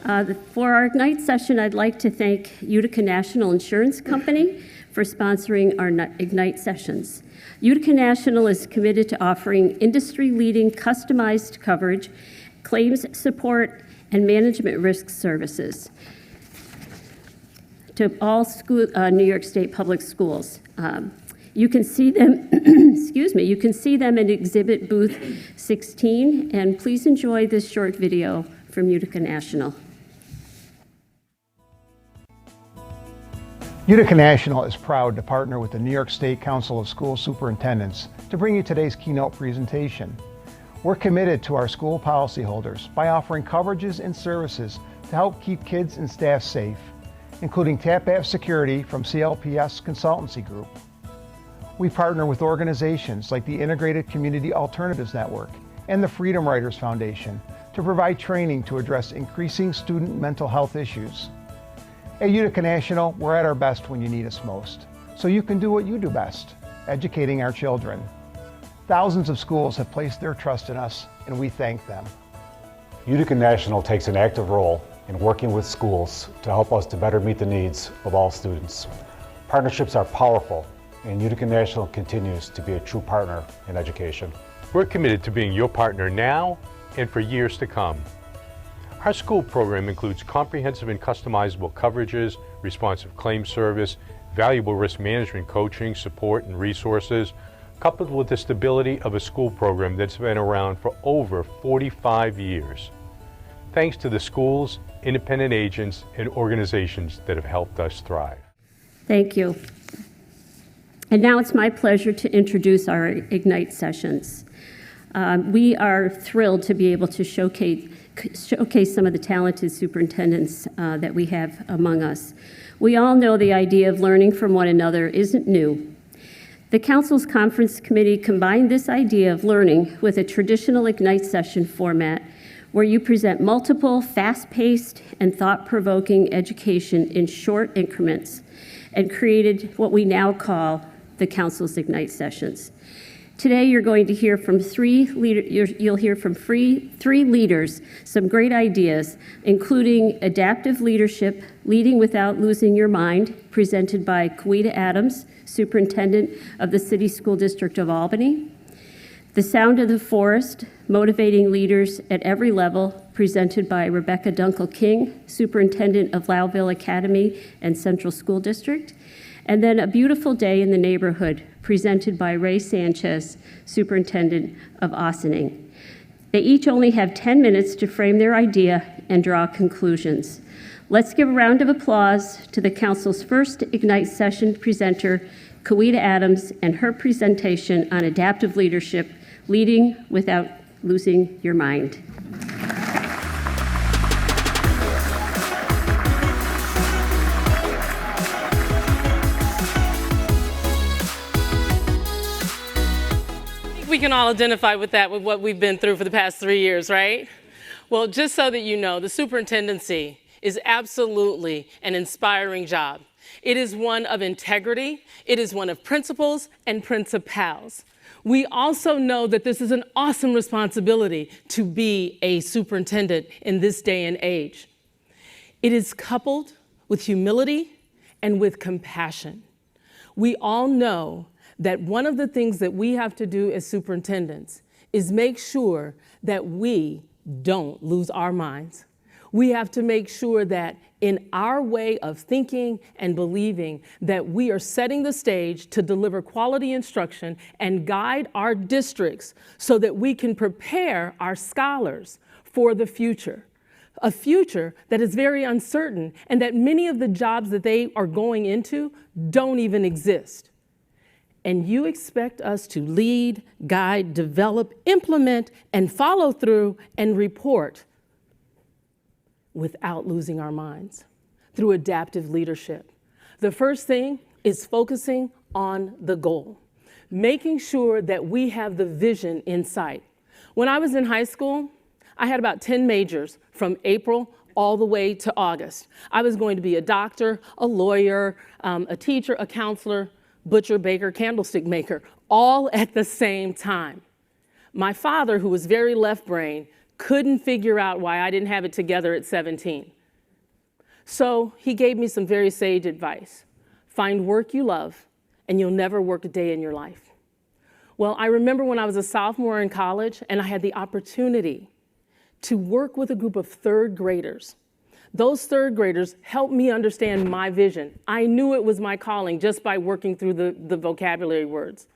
For our Ignite session, I'd like to thank Utica National Insurance Company for sponsoring our Ignite sessions. Utica National is committed to offering industry-leading customized coverage, claims support, and management risk services to all New York State public schools. You can see them, excuse me, you can see them in Exhibit Booth 16, and please enjoy this short video from Utica National. Utica National is proud to partner with the New York State Council of School Superintendents to bring you today's keynote presentation. We're committed to our school policyholders by offering coverages and services to help keep kids and staff safe, including TAP-APP security from CLPS Consultancy Group. We partner with organizations like the Integrated Community Alternatives Network and the Freedom Writers Foundation to provide training to address increasing student mental health issues. At Utica National, we're at our best when you need us most, so you can do what you do best, educating our children. Thousands of schools have placed their trust in us, and we thank them. Utica National takes an active role in working with schools to help us to better meet the needs of all students. Partnerships are powerful, and Utica National continues to be a true partner in education. We're committed to being your partner now and for years to come. Our school program includes comprehensive and customizable coverages, responsive claim service, valuable risk management coaching, support, and resources, coupled with the stability of a school program that's been around for over 45 years. Thanks to the schools, independent agents, and organizations that have helped us thrive. Thank you. And now it's my pleasure to introduce our Ignite sessions. We are thrilled to be able to showcase some of the talented superintendents that we have among us. We all know the idea of learning from one another isn't new. The Council's Conference Committee combined this idea of learning with a traditional Ignite session format where you present multiple, fast-paced, and thought-provoking education in short increments and created what we now call the Council's Ignite sessions. Today, you're going to hear from three leaders, some great ideas, including adaptive leadership, leading without losing your mind, presented by Kawita Adams, Superintendent of the City School District of Albany. The Sound of the Forest, motivating leaders at every level, presented by Rebecca Dunkel-King, Superintendent of Lowville Academy and Central School District. And then A Beautiful Day in the Neighborhood, presented by Ray Sanchez, Superintendent of Ossining. They each only have 10 minutes to frame their idea and draw conclusions. Let's give a round of applause to the Council's first Ignite session presenter, Kawita Adams, and her presentation on adaptive leadership, leading without losing your mind. We can all identify with that, with what we've been through for the past 3 years, right? Well, just so that you know, the superintendency is absolutely an inspiring job. It is one of integrity, it is one of principles and principals. We also know that this is an awesome responsibility to be a superintendent in this day and age. It is coupled with humility and with compassion. We all know that one of the things that we have to do as superintendents is make sure that we don't lose our minds. We have to make sure that in our way of thinking and believing that we are setting the stage to deliver quality instruction and guide our districts so that we can prepare our scholars for the future. A future that is very uncertain and that many of the jobs that they are going into don't even exist. And you expect us to lead, guide, develop, implement, and follow through and report without losing our minds through adaptive leadership. The first thing is focusing on the goal, making sure that we have the vision in sight. When I was in high school, I had about 10 majors from April all the way to August. I was going to be a doctor, a lawyer, a teacher, a counselor, butcher, baker, candlestick maker, all at the same time. My father, who was very left-brained, couldn't figure out why I didn't have it together at 17. So he gave me some very sage advice. Find work you love, and you'll never work a day in your life. Well, I remember when I was a sophomore in college, and I had the opportunity to work with a group of third graders. Those third graders helped me understand my vision. I knew it was my calling just by working through the vocabulary words.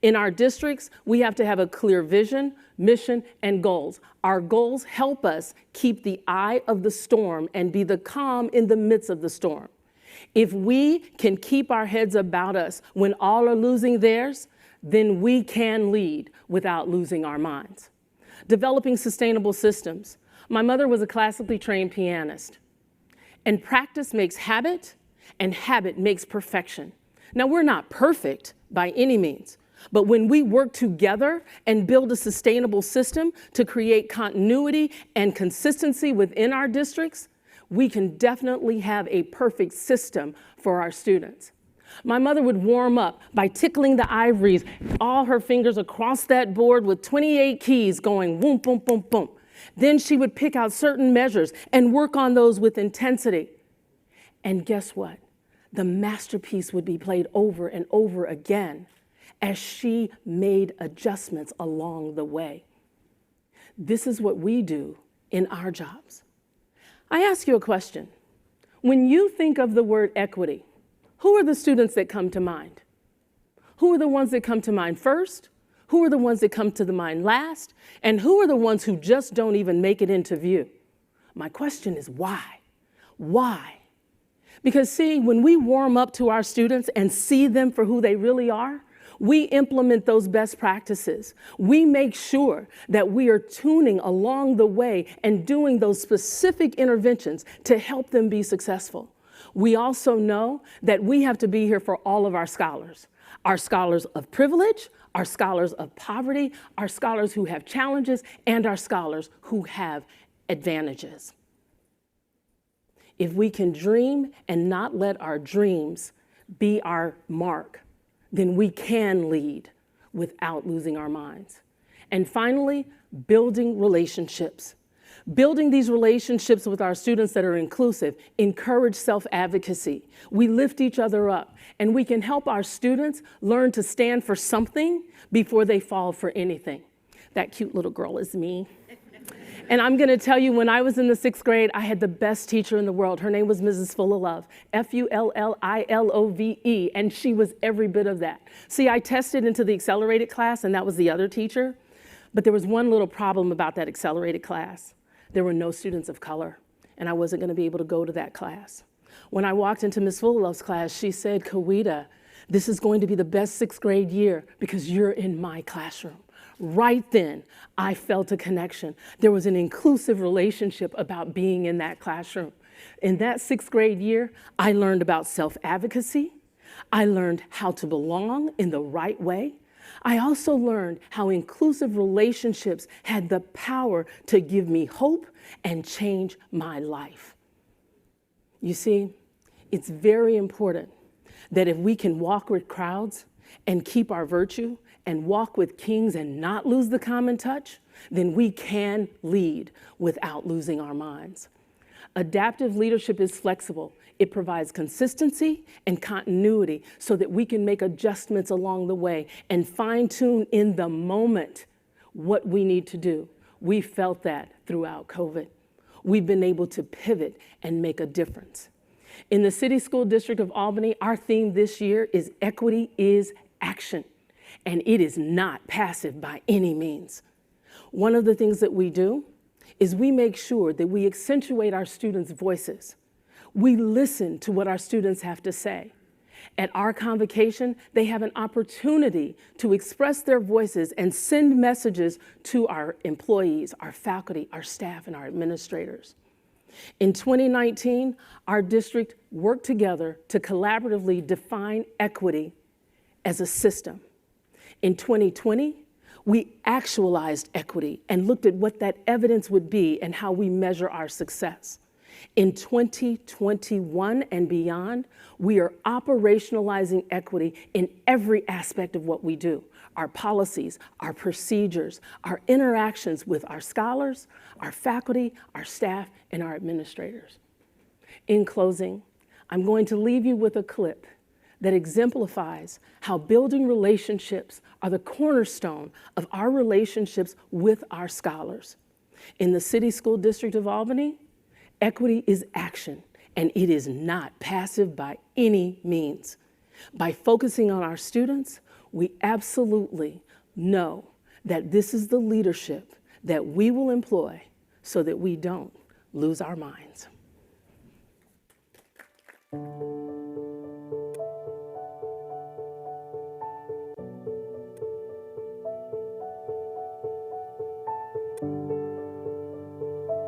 In our districts, we have to have a clear vision, mission, and goals. Our goals help us keep the eye of the storm and be the calm in the midst of the storm. If we can keep our heads about us when all are losing theirs, then we can lead without losing our minds. Developing sustainable systems. My mother was a classically trained pianist. And practice makes habit, and habit makes perfection. Now, we're not perfect by any means, but when we work together and build a sustainable system to create continuity and consistency within our districts, we can definitely have a perfect system for our students. My mother would warm up by tickling the ivories, all her fingers across that board with 28 keys going boom, boom, boom, boom. Then she would pick out certain measures and work on those with intensity. And guess what? The masterpiece would be played over and over again as she made adjustments along the way. This is what we do in our jobs. I ask you a question. When you think of the word equity, who are the students that come to mind? Who are the ones that come to mind first? Who are the ones that come to the mind last? And who are the ones who just don't even make it into view? My question is why? Why? Because see, when we warm up to our students and see them for who they really are, we implement those best practices. We make sure that we are tuning along the way and doing those specific interventions to help them be successful. We also know that we have to be here for all of our scholars of privilege, our scholars of poverty, our scholars who have challenges, and our scholars who have advantages. If we can dream and not let our dreams be our mark, then we can lead without losing our minds. And finally, building relationships. Building these relationships with our students that are inclusive, encourage self-advocacy. We lift each other up, and we can help our students learn to stand for something before they fall for anything. That cute little girl is me. And I'm gonna tell you, when I was in the 6th grade, I had the best teacher in the world. Her name was Mrs. Fullilove, Fullilove, and she was every bit of that. See, I tested into the accelerated class, and that was the other teacher, but there was one little problem about that accelerated class. There were no students of color, and I wasn't gonna be able to go to that class. When I walked into Ms. Fullilove's class, she said, Kawita, this is going to be the best 6th grade year because you're in my classroom. Right then, I felt a connection. There was an inclusive relationship about being in that classroom. In that 6th grade year, I learned about self-advocacy. I learned how to belong in the right way. I also learned how inclusive relationships had the power to give me hope and change my life. You see, it's very important that if we can walk with crowds and keep our virtue and walk with kings and not lose the common touch, then we can lead without losing our minds. Adaptive leadership is flexible. It provides consistency and continuity so that we can make adjustments along the way and fine-tune in the moment what we need to do. We felt that throughout COVID. We've been able to pivot and make a difference. In the City School District of Albany, our theme this year is Equity is Action, and it is not passive by any means. One of the things that we do is we make sure that we accentuate our students' voices. We listen to what our students have to say. At our convocation, they have an opportunity to express their voices and send messages to our employees, our faculty, our staff, and our administrators. In 2019, our district worked together to collaboratively define equity as a system. In 2020, we actualized equity and looked at what that evidence would be and how we measure our success. In 2021 and beyond, we are operationalizing equity in every aspect of what we do. Our policies, our procedures, our interactions with our scholars, our faculty, our staff, and our administrators. In closing, I'm going to leave you with a clip that exemplifies how building relationships are the cornerstone of our relationships with our scholars. In the City School District of Albany, equity is action, and it is not passive by any means. By focusing on our students, we absolutely know that this is the leadership that we will employ so that we don't lose our minds.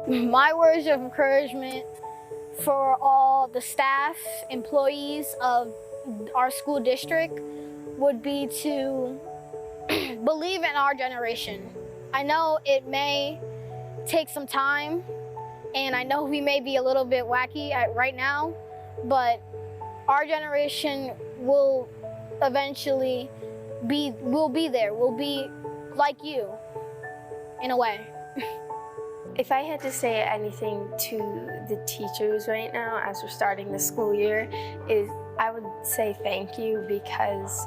My words of encouragement for all the staff, employees of our school district would be to believe in our generation. I know it may take some time, and I know we may be a little bit wacky right now, but our generation will eventually be there. We'll be like you, in a way. If I had to say anything to the teachers right now as we're starting the school year, I would say thank you, because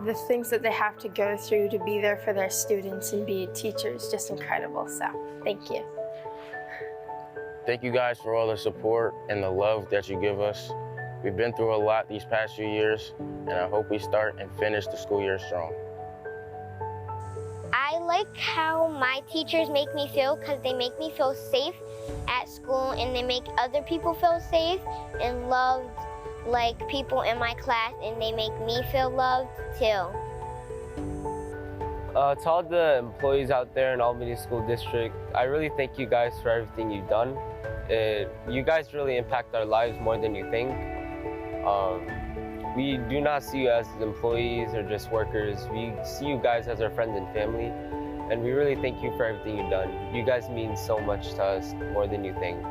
the things that they have to go through to be there for their students and be a teacher is just incredible. So thank you. Thank you guys for all the support and the love that you give us. We've been through a lot these past few years, and I hope we start and finish the school year strong. I like how my teachers make me feel, because they make me feel safe at school, and they make other people feel safe and loved, like people in my class, and they make me feel loved too. To all the employees out there in Albany School District, I really thank you guys for everything you've done. You guys really impact our lives more than you think. We do not see you as employees or just workers. We see you guys as our friends and family, and we really thank you for everything you've done. You guys mean so much to us, more than you think,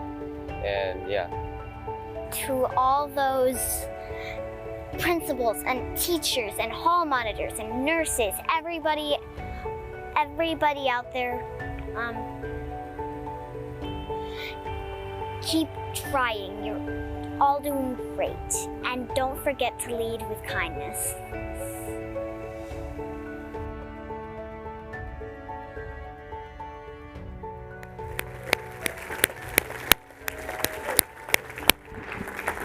and yeah. To all those principals and teachers and hall monitors and nurses, everybody out there, keep trying. You're all doing great, and don't forget to lead with kindness.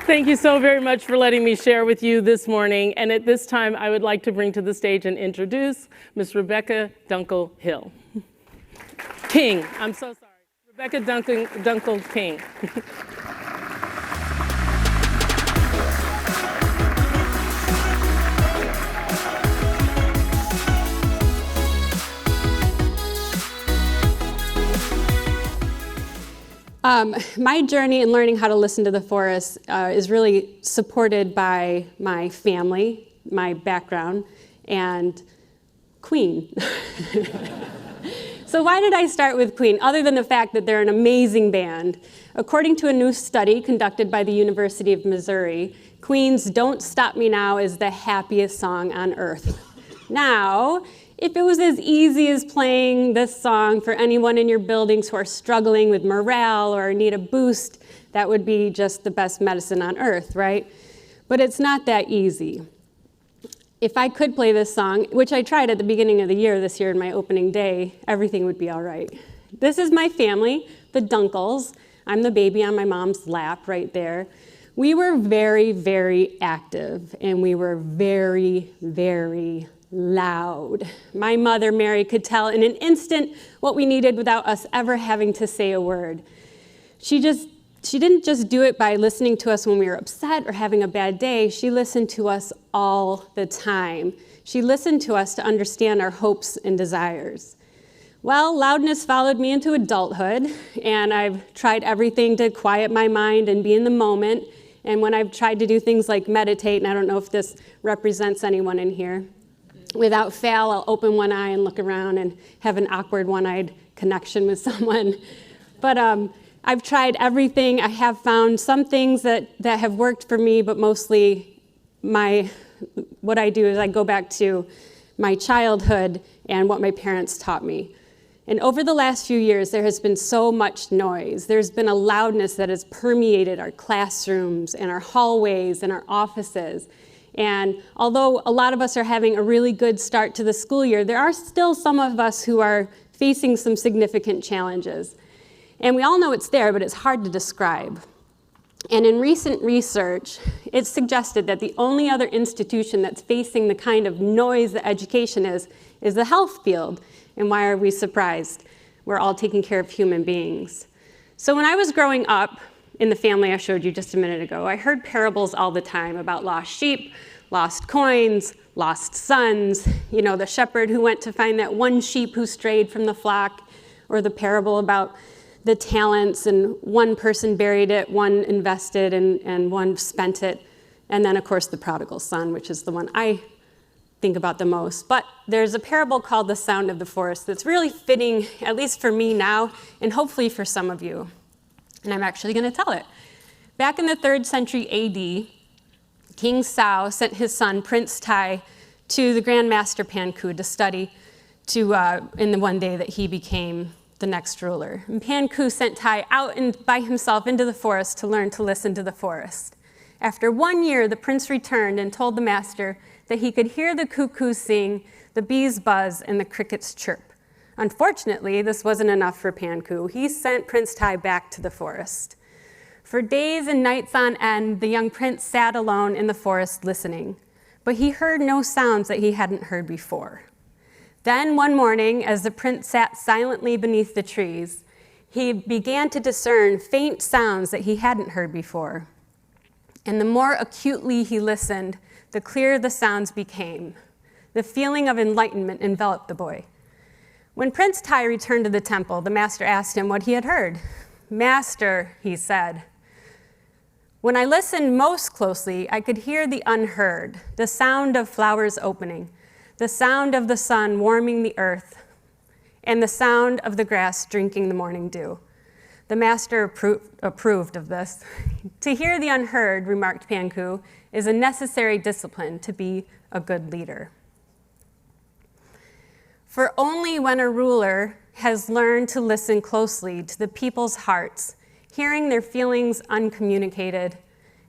Thank you so very much for letting me share with you this morning. And at this time, I would like to bring to the stage and introduce Ms. Rebecca Dunkel-Hill. King, I'm so sorry. Rebecca Dunkel-King. My journey in learning how to listen to the forest is really supported by my family, my background, and Queen. So why did I start with Queen, other than the fact that they're an amazing band? According to a new study conducted by the University of Missouri, Queen's "Don't Stop Me Now" is the happiest song on earth. Now, if it was as easy as playing this song for anyone in your buildings who are struggling with morale or need a boost, that would be just the best medicine on earth, right? But it's not that easy. If I could play this song, which I tried at the beginning of the year this year in my opening day, everything would be all right. This is my family, the Dunkels. I'm the baby on my mom's lap right there. We were very, very active, and we were very, very loud. My mother, Mary, could tell in an instant what we needed without us ever having to say a word. She didn't just do it by listening to us when we were upset or having a bad day. She listened to us all the time. She listened to us to understand our hopes and desires. Well, loudness followed me into adulthood, and I've tried everything to quiet my mind and be in the moment. And when I've tried to do things like meditate, and I don't know if this represents anyone in here, without fail, I'll open one eye and look around and have an awkward one-eyed connection with someone. But I've tried everything. I have found some things that have worked for me, but mostly what I do is I go back to my childhood and what my parents taught me. And over the last few years, there has been so much noise. There's been a loudness that has permeated our classrooms and our hallways and our offices. And although a lot of us are having a really good start to the school year, there are still some of us who are facing some significant challenges. And we all know it's there, but it's hard to describe. And in recent research, it's suggested that the only other institution that's facing the kind of noise that education is the health field. And why are we surprised? We're all taking care of human beings. So when I was growing up in the family I showed you just a minute ago, I heard parables all the time about lost sheep, lost coins, lost sons, the shepherd who went to find that one sheep who strayed from the flock, or the parable about the talents, and one person buried it, one invested, and one spent it. And then, of course, the prodigal son, which is the one I think about the most. But there's a parable called The Sound of the Forest that's really fitting, at least for me now, and hopefully for some of you. And I'm actually going to tell it. Back in the 3rd century AD, King Sao sent his son, Prince Tai, to the Grand Master Panku to study in the one day that he became the next ruler. And Panku sent Tai out by himself into the forest to learn to listen to the forest. After 1 year, the prince returned and told the master that he could hear the cuckoos sing, the bees buzz, and the crickets chirp. Unfortunately, this wasn't enough for Panku. He sent Prince Tai back to the forest. For days and nights on end, the young prince sat alone in the forest listening, but he heard no sounds that he hadn't heard before. Then one morning, as the prince sat silently beneath the trees, he began to discern faint sounds that he hadn't heard before. And the more acutely he listened, the clearer the sounds became. The feeling of enlightenment enveloped the boy. When Prince Tai returned to the temple, the master asked him what he had heard. "Master," he said, "when I listened most closely, I could hear the unheard, the sound of flowers opening, the sound of the sun warming the earth, and the sound of the grass drinking the morning dew." The master approved of this. "To hear the unheard," remarked Panku, "is a necessary discipline to be a good leader." For only when a ruler has learned to listen closely to the people's hearts, hearing their feelings uncommunicated,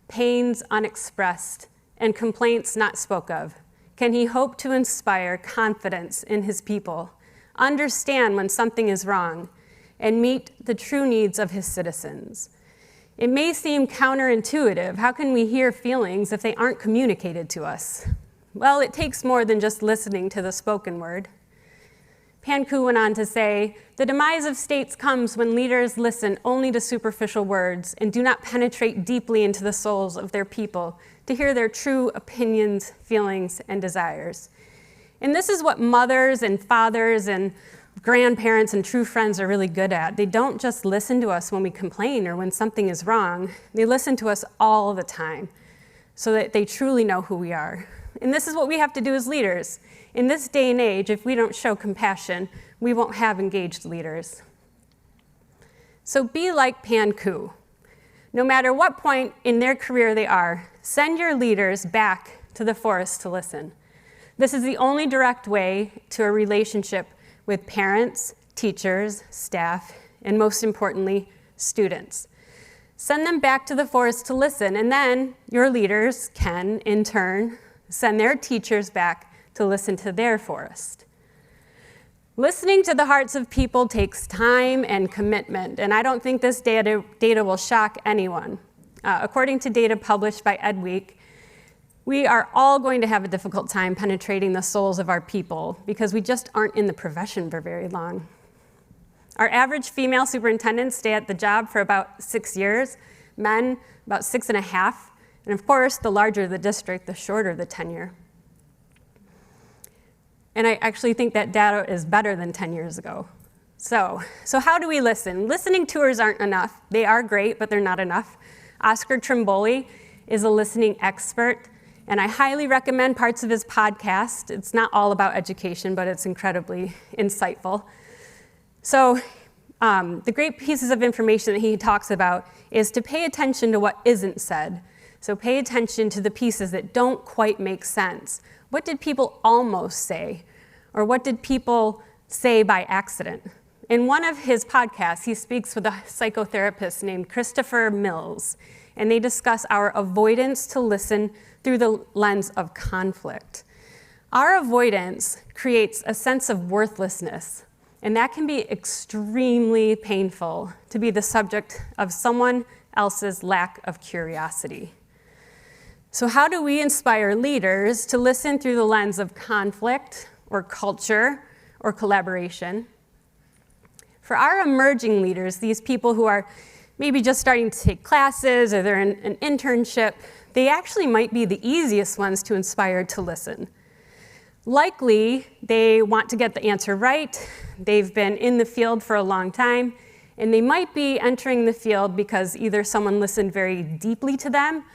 pains unexpressed, and complaints not spoke of, can he hope to inspire confidence in his people, understand when something is wrong, and meet the true needs of his citizens. It may seem counterintuitive. How can we hear feelings if they aren't communicated to us? Well, it takes more than just listening to the spoken word. Panku went on to say, "The demise of states comes when leaders listen only to superficial words and do not penetrate deeply into the souls of their people to hear their true opinions, feelings, and desires." And this is what mothers and fathers and grandparents and true friends are really good at. They don't just listen to us when we complain or when something is wrong. They listen to us all the time so that they truly know who we are. And this is what we have to do as leaders. In this day and age, if we don't show compassion, we won't have engaged leaders. So be like Panku. No matter what point in their career they are, send your leaders back to the forest to listen. This is the only direct way to a relationship with parents, teachers, staff, and most importantly, students. Send them back to the forest to listen, and then your leaders can, in turn, send their teachers back to listen to their forest. Listening to the hearts of people takes time and commitment, and I don't think this data will shock anyone. According to data published by EdWeek, we are all going to have a difficult time penetrating the souls of our people because we just aren't in the profession for very long. Our average female superintendents stay at the job for about 6 years, men about 6.5, and of course, the larger the district, the shorter the tenure. And I actually think that data is better than 10 years ago. So how do we listen? Listening tours aren't enough. They are great, but they're not enough. Oscar Trimboli is a listening expert, and I highly recommend parts of his podcast. It's not all about education, but it's incredibly insightful. So The great pieces of information that he talks about is to pay attention to what isn't said. So pay attention to the pieces that don't quite make sense. What did people almost say? Or what did people say by accident? In one of his podcasts, he speaks with a psychotherapist named Christopher Mills, and they discuss our avoidance to listen through the lens of conflict. Our avoidance creates a sense of worthlessness, and that can be extremely painful to be the subject of someone else's lack of curiosity. So how do we inspire leaders to listen through the lens of conflict or culture or collaboration? For our emerging leaders, these people who are maybe just starting to take classes or they're in an internship, they actually might be the easiest ones to inspire to listen. Likely, they want to get the answer right, they've been in the field for a long time, and they might be entering the field because either someone listened very deeply to them,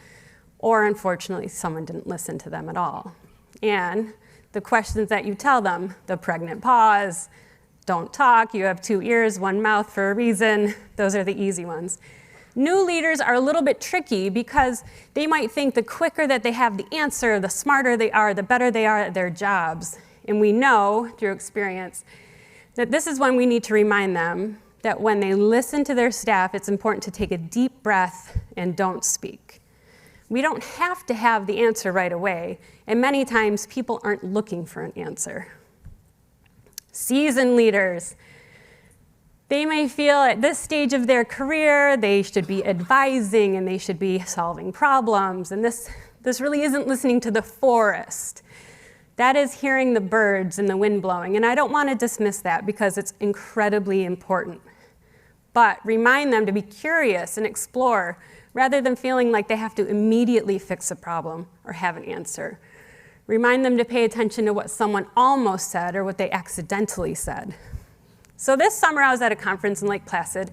or unfortunately, someone didn't listen to them at all. And the questions that you tell them, the pregnant pause, don't talk, you have 2 ears, 1 mouth for a reason, those are the easy ones. New leaders are a little bit tricky because they might think the quicker that they have the answer, the smarter they are, the better they are at their jobs. And we know through experience that this is when we need to remind them that when they listen to their staff, it's important to take a deep breath and don't speak. We don't have to have the answer right away, and many times people aren't looking for an answer. Seasoned leaders, they may feel at this stage of their career they should be advising and they should be solving problems, and this really isn't listening to the forest. That is hearing the birds and the wind blowing, and I don't want to dismiss that because it's incredibly important. But remind them to be curious and explore rather than feeling like they have to immediately fix a problem or have an answer. Remind them to pay attention to what someone almost said or what they accidentally said. So this summer I was at a conference in Lake Placid,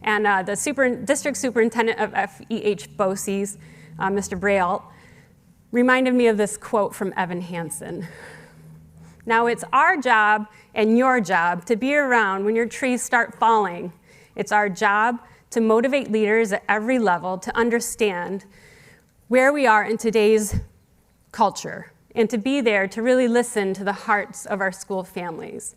and the district superintendent of FEH BOCES, Mr. Braille, reminded me of this quote from Evan Hansen. Now it's our job and your job to be around when your trees start falling. It's our job to motivate leaders at every level to understand where we are in today's culture and to be there to really listen to the hearts of our school families.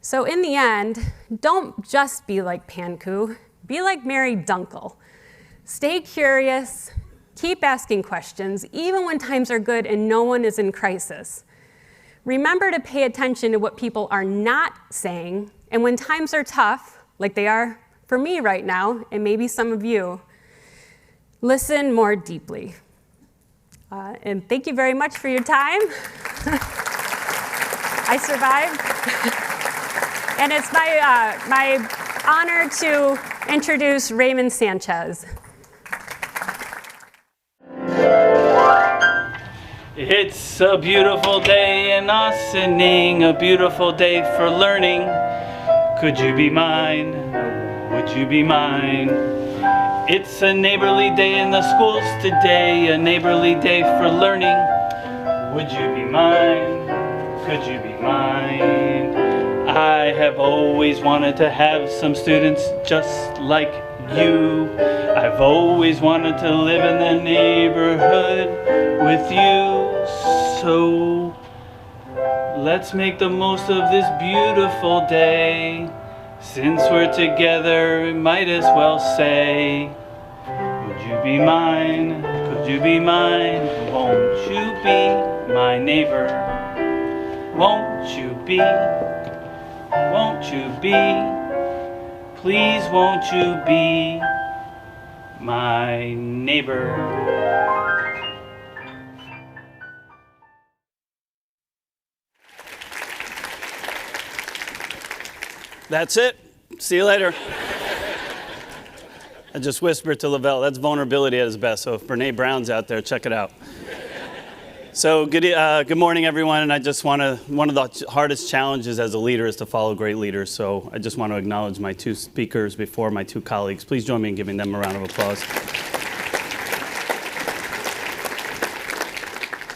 So in the end, don't just be like Panku, be like Mary Dunkel. Stay curious, keep asking questions, even when times are good and no one is in crisis. Remember to pay attention to what people are not saying, and when times are tough, like they are for me right now, and maybe some of you, listen more deeply. And thank you very much for your time. I survived. And it's my honor to introduce Raymond Sanchez. It's a beautiful day in Ossining, a beautiful day for learning. Could you be mine? Would you be mine? It's a neighborly day in the schools today, a neighborly day for learning. Would you be mine? Could you be mine? I have always wanted to have some students just like you. I've always wanted to live in the neighborhood with you. So let's make the most of this beautiful day. Since we're together, we might as well say, would you be mine? Could you be mine? Won't you be my neighbor? Won't you be? Won't you be? Please won't you be my neighbor? That's it. See you later. I just whispered to Lavelle, that's vulnerability at its best. So if Brene Brown's out there, check it out. So good morning, everyone. And I just one of the hardest challenges as a leader is to follow great leaders. So I just want to acknowledge my two speakers before, my two colleagues. Please join me in giving them a round of applause.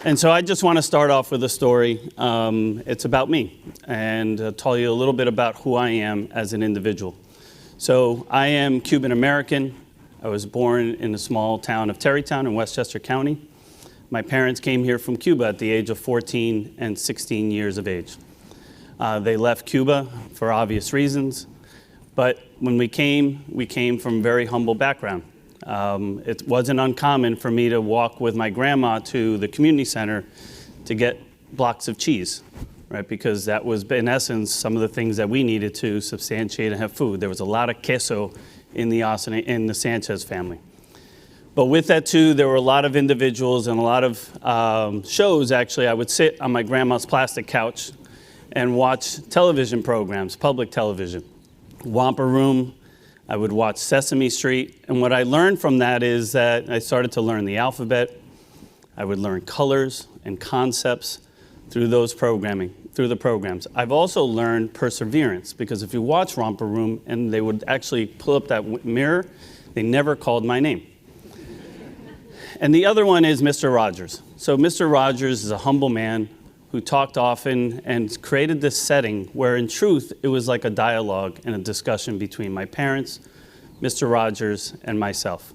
And so I just want to start off with a story. It's about me and tell you a little bit about who I am as an individual. So I am Cuban American. I was born in the small town of Terrytown in Westchester County. My parents came here from Cuba at the age of 14 and 16 years of age. They left Cuba for obvious reasons, but when we came from a very humble background. It wasn't uncommon for me to walk with my grandma to the community center to get blocks of cheese, right? Because that was, in essence, some of the things that we needed to substantiate and have food. There was a lot of queso in the Sanchez family. But with that too, there were a lot of individuals and a lot of shows. Actually, I would sit on my grandma's plastic couch and watch television programs, public television. Wampa Room, I would watch Sesame Street, and what I learned from that is that I started to learn the alphabet. I would learn colors and concepts through the programs. I've also learned perseverance, because if you watch Romper Room and they would actually pull up that mirror, they never called my name. And the other one is Mr. Rogers. So Mr. Rogers is a humble man who talked often and created this setting where in truth it was like a dialogue and a discussion between my parents, Mr. Rogers, and myself.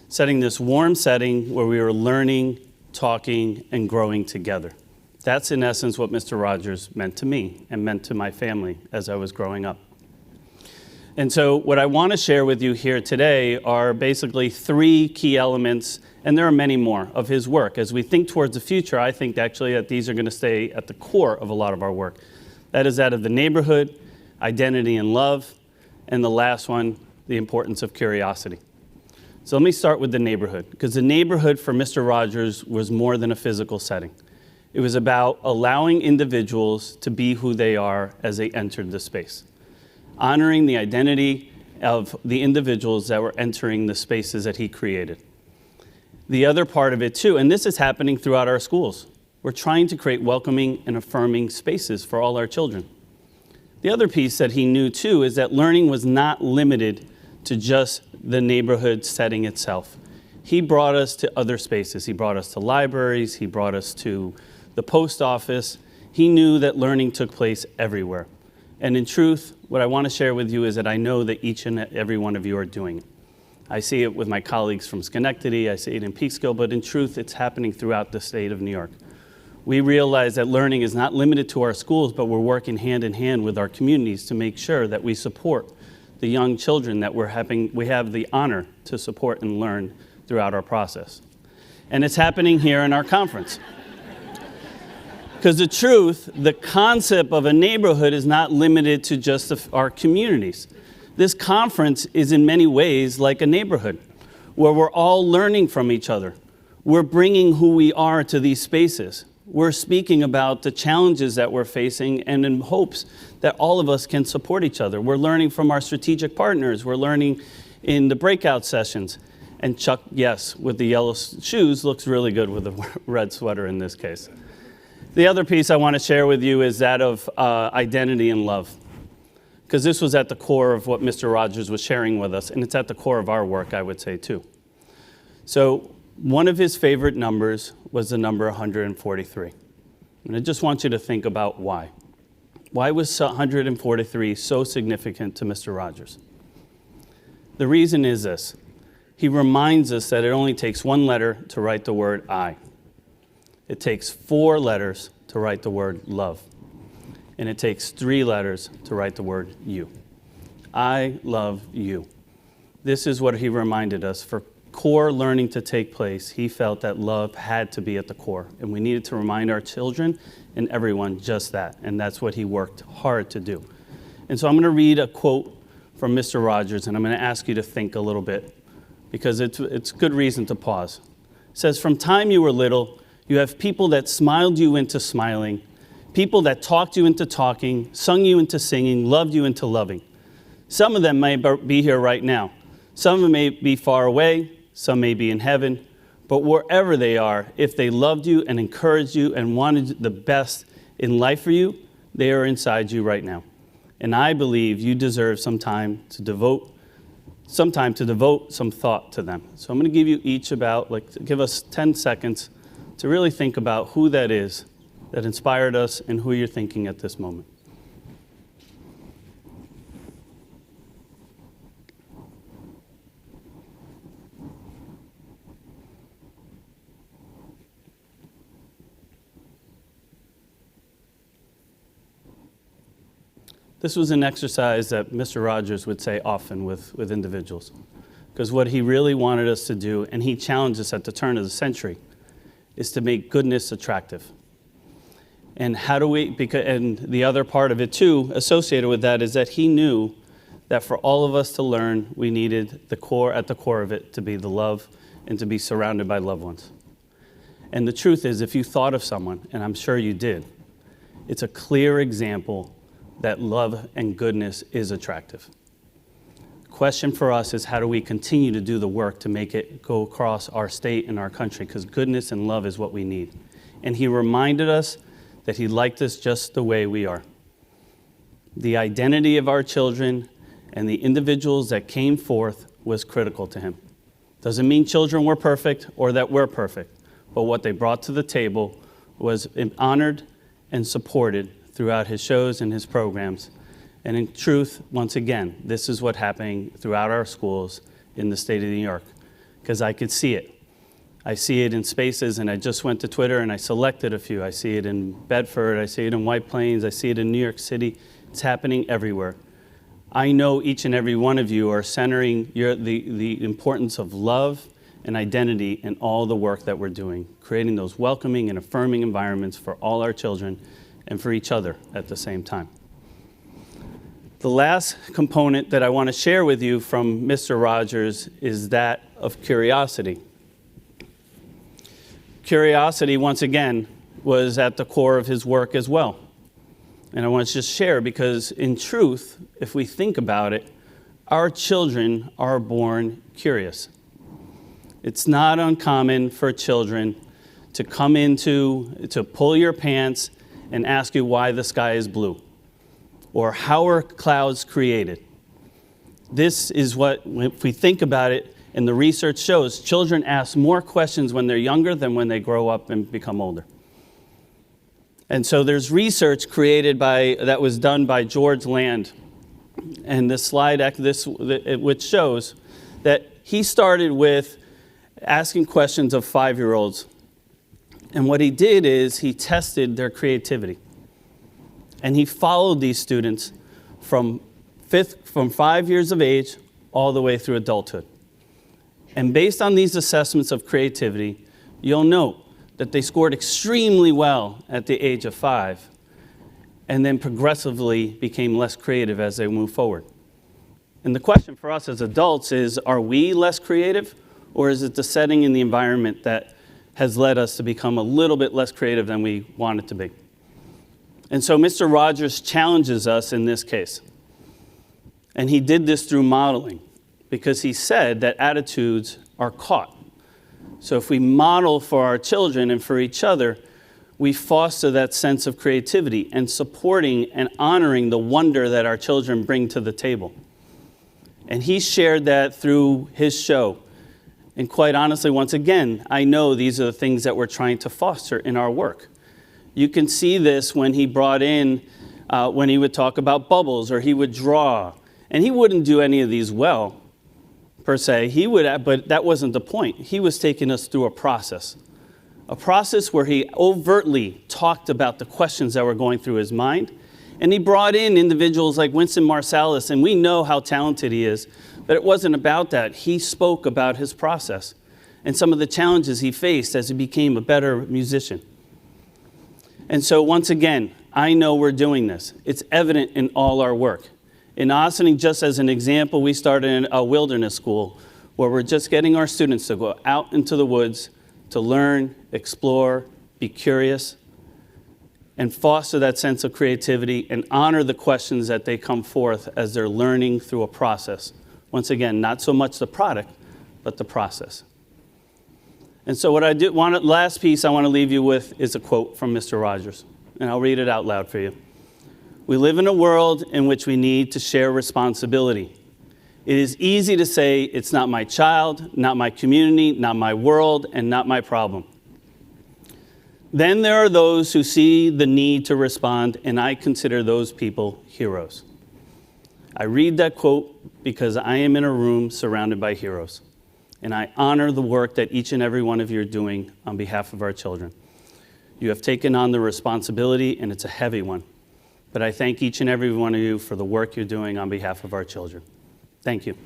Setting this warm setting where we were learning, talking, and growing together. That's in essence what Mr. Rogers meant to me and meant to my family as I was growing up. And so what I want to share with you here today are basically 3 key elements, and there are many more, of his work. As we think towards the future, I think actually that these are going to stay at the core of a lot of our work. That is that of the neighborhood, identity and love, and the last one, the importance of curiosity. So let me start with the neighborhood, because the neighborhood for Mr. Rogers was more than a physical setting. It was about allowing individuals to be who they are as they entered the space, honoring the identity of the individuals that were entering the spaces that he created. The other part of it too, and this is happening throughout our schools, we're trying to create welcoming and affirming spaces for all our children. The other piece that he knew too is that learning was not limited to just the neighborhood setting itself. He brought us to other spaces. He brought us to libraries. He brought us to the post office. He knew that learning took place everywhere. And in truth, what I want to share with you is that I know that each and every one of you are doing it. I see it with my colleagues from Schenectady, I see it in Peekskill, but in truth, it's happening throughout the state of New York. We realize that learning is not limited to our schools, but we're working hand in hand with our communities to make sure that we support the young children that we have the honor to support and learn throughout our process. And it's happening here in our conference. Because the truth, the concept of a neighborhood is not limited to just our communities. This conference is in many ways like a neighborhood where we're all learning from each other. We're bringing who we are to these spaces. We're speaking about the challenges that we're facing and in hopes that all of us can support each other. We're learning from our strategic partners. We're learning in the breakout sessions. And Chuck, yes, with the yellow shoes, looks really good with the red sweater in this case. The other piece I want to share with you is that of identity and love, because this was at the core of what Mr. Rogers was sharing with us, and it's at the core of our work, I would say, too. So one of his favorite numbers was the number 143. And I just want you to think about why. Why was 143 so significant to Mr. Rogers? The reason is this. He reminds us that it only takes 1 letter to write the word I. It takes 4 letters to write the word love. And it takes 3 letters to write the word you. I love you. This is what he reminded us. For core learning to take place, he felt that love had to be at the core. And we needed to remind our children and everyone just that. And that's what he worked hard to do. And so I'm going to read a quote from Mr. Rogers, and I'm going to ask you to think a little bit, because it's good reason to pause. It says, from time you were little, you have people that smiled you into smiling, people that talked you into talking, sung you into singing, loved you into loving. Some of them may be here right now. Some of them may be far away, some may be in heaven, but wherever they are, if they loved you and encouraged you and wanted the best in life for you, they are inside you right now. And I believe you deserve some time to devote some thought to them. So I'm going to give you each give us 10 seconds to really think about who that is that inspired us and who you're thinking at this moment. This was an exercise that Mr. Rogers would say often with individuals. Because what he really wanted us to do, and he challenged us at the turn of the century, is to make goodness attractive. And how do we, and the other part of it too, associated with that, is that he knew that for all of us to learn, we needed at the core of it to be the love and to be surrounded by loved ones. And the truth is, if you thought of someone, and I'm sure you did, it's a clear example that love and goodness is attractive. The question for us is, how do we continue to do the work to make it go across our state and our country? Because goodness and love is what we need. And he reminded us that he liked us just the way we are. The identity of our children and the individuals that came forth was critical to him. Doesn't mean children were perfect or that we're perfect, but what they brought to the table was honored and supported throughout his shows and his programs. And in truth, once again, this is what's happening throughout our schools in the state of New York, because I could see it. I see it in spaces, and I just went to Twitter and I selected a few. I see it in Bedford, I see it in White Plains, I see it in New York City. It's happening everywhere. I know each and every one of you are centering the importance of love and identity in all the work that we're doing, creating those welcoming and affirming environments for all our children and for each other at the same time. The last component that I want to share with you from Mr. Rogers is that of curiosity. Curiosity, once again, was at the core of his work as well. And I want to just share, because in truth, if we think about it, our children are born curious. It's not uncommon for children to come to pull your pants and ask you why the sky is blue, or how are clouds created. This is what, if we think about it, and the research shows, children ask more questions when they're younger than when they grow up and become older. And so there's research that was done by George Land, and this slide, which shows that he started with asking questions of 5-year-olds. And what he did is he tested their creativity. And he followed these students from 5 years of age all the way through adulthood. And based on these assessments of creativity, you'll note that they scored extremely well at the age of 5, and then progressively became less creative as they move forward. And the question for us as adults is, are we less creative, or is it the setting in the environment that has led us to become a little bit less creative than we wanted to be? And so Mr. Rogers challenges us in this case. And he did this through modeling, because he said that attitudes are caught. So if we model for our children and for each other, we foster that sense of creativity and supporting and honoring the wonder that our children bring to the table. And he shared that through his show. And quite honestly, once again, I know these are the things that we're trying to foster in our work. You can see this when he brought in, when he would talk about bubbles or he would draw. And he wouldn't do any of these well, per se. He would, but that wasn't the point. He was taking us through a process where he overtly talked about the questions that were going through his mind. And he brought in individuals like Winston Marsalis, and we know how talented he is, but it wasn't about that. He spoke about his process and some of the challenges he faced as he became a better musician. And so once again, I know we're doing this. It's evident in all our work. In Ossining, just as an example, we started a wilderness school where we're just getting our students to go out into the woods to learn, explore, be curious, and foster that sense of creativity and honor the questions that they come forth as they're learning through a process. Once again, not so much the product, but the process. And so last piece I want to leave you with is a quote from Mr. Rogers, and I'll read it out loud for you. We live in a world in which we need to share responsibility. It is easy to say, it's not my child, not my community, not my world, and not my problem. Then there are those who see the need to respond, and I consider those people heroes. I read that quote because I am in a room surrounded by heroes, and I honor the work that each and every one of you are doing on behalf of our children. You have taken on the responsibility, and it's a heavy one. but I thank each and every one of you for the work you're doing on behalf of our children. Thank you.